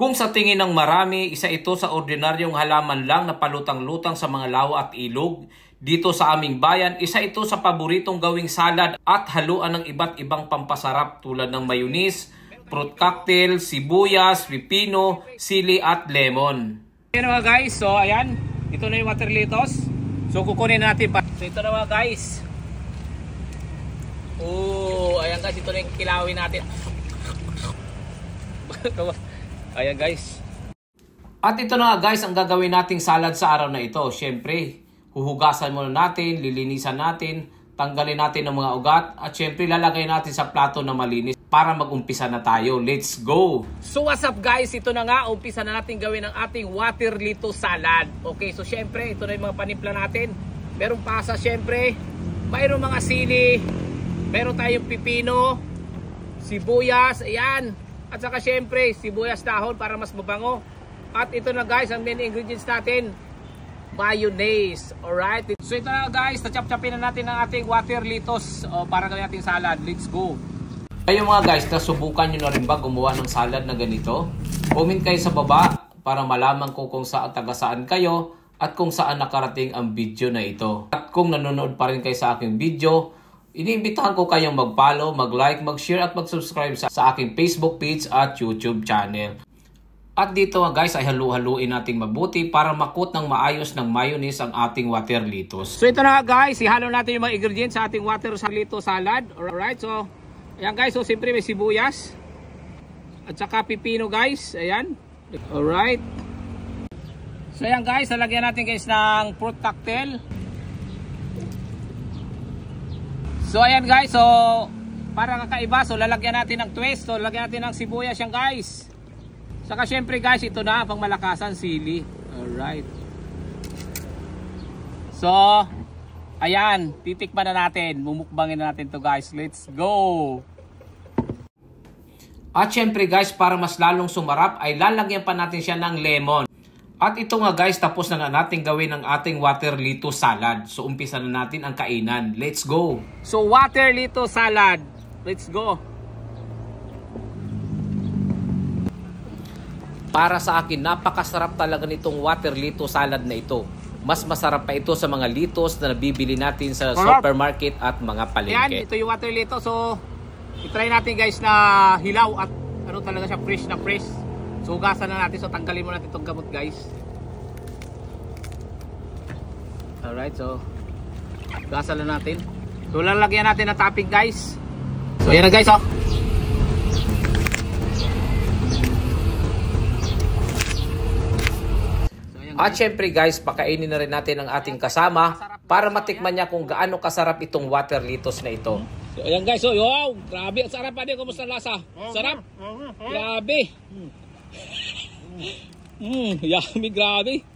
Kung sa tingin ng marami, isa ito sa ordinaryong halaman lang na palutang-lutang sa mga lawa at ilog. Dito sa aming bayan, isa ito sa paboritong gawing salad at haluan ng iba't ibang pampasarap tulad ng mayonnaise, fruit cocktail, sibuyas, pipino, sili at lemon. Ayan mga guys, so ayan, ito na yung water lettuce. So kukunin natin pa. So ito na mga guys. Oh, ayan guys, ito na yung kilawin natin. Ayan guys. At ito na nga guys ang gagawin nating salad sa araw na ito. Syempre, huhugasan muna natin, lilinisan natin, tanggalin natin ang mga ugat at syempre lalagay natin sa plato na malinis para mag-umpisa na tayo. Let's go! So what's up guys? Ito na nga, umpisa na natin gawin ang ating water lettuce salad. Okay, so syempre ito na yung mga panimpla natin. Merong pasa syempre, mayroong mga sili, meron tayong pipino, sibuyas, ayan. At saka syempre, sibuyas dahon para mas mabango. At ito na guys, ang main ingredients natin, mayonnaise. Alright? So ito na guys, tachap-chapin na natin ang ating water lettuce para gawin natin salad. Let's go! Kayo mga guys, nasubukan nyo na rin ba gumawa ng salad na ganito? Comment kayo sa baba para malaman ko kung saan taga-saan kayo at kung saan nakarating ang video na ito. At kung nanonood pa rin kayo sa aking video, iniimbitahan ko kayong mag-follow, mag-like, mag-share at mag-subscribe sa aking Facebook page at YouTube channel. At dito guys ay halu-haluin nating mabuti para makut ng maayos ng mayonnaise ang ating water lettuce. So ito na guys, ihalo natin yung mga ingredients sa ating water lettuce salad. Alright, so ayan guys, so siyempre may sibuyas at saka pipino guys, ayan. Alright. So ayan guys, lalagyan natin guys ng fruit cocktail. So ayan guys, so para kakaiba, so lalagyan natin ng twist, so lalagyan natin ng sibuyas yan guys. Saka syempre guys, ito na pang malakasan, sili. Alright. So ayan, titikman na natin, mumukbangin na natin to guys. Let's go! At syempre guys, para mas lalong sumarap ay lalagyan pa natin siya ng lemon. At ito nga guys, tapos na natin gawin ang ating water lettuce salad. So umpisa na natin ang kainan. Let's go! So water lettuce salad. Let's go! Para sa akin, napakasarap talaga nitong water lettuce salad na ito. Mas masarap pa ito sa mga lettuce na nabibili natin sa supermarket at mga palengke. Ayan, ito yung water lettuce. So itry natin guys na hilaw at ano talaga siya, fresh na fresh. So hugasan na natin, so tanggalin mo natin itong gamot guys. Alright, so hugasan na natin. So lalagyan natin ng topping guys. So ayan na guys, oh. So, ayan, guys. At syempre guys, pakainin na rin natin ang ating kasama para matikman niya kung gaano kasarap itong water lettuce na ito. So ayan guys, oh, wow, grabe, ang sarap pa din. Kumusta ang lasa? Sarap? Grabe. Yummy, grabe.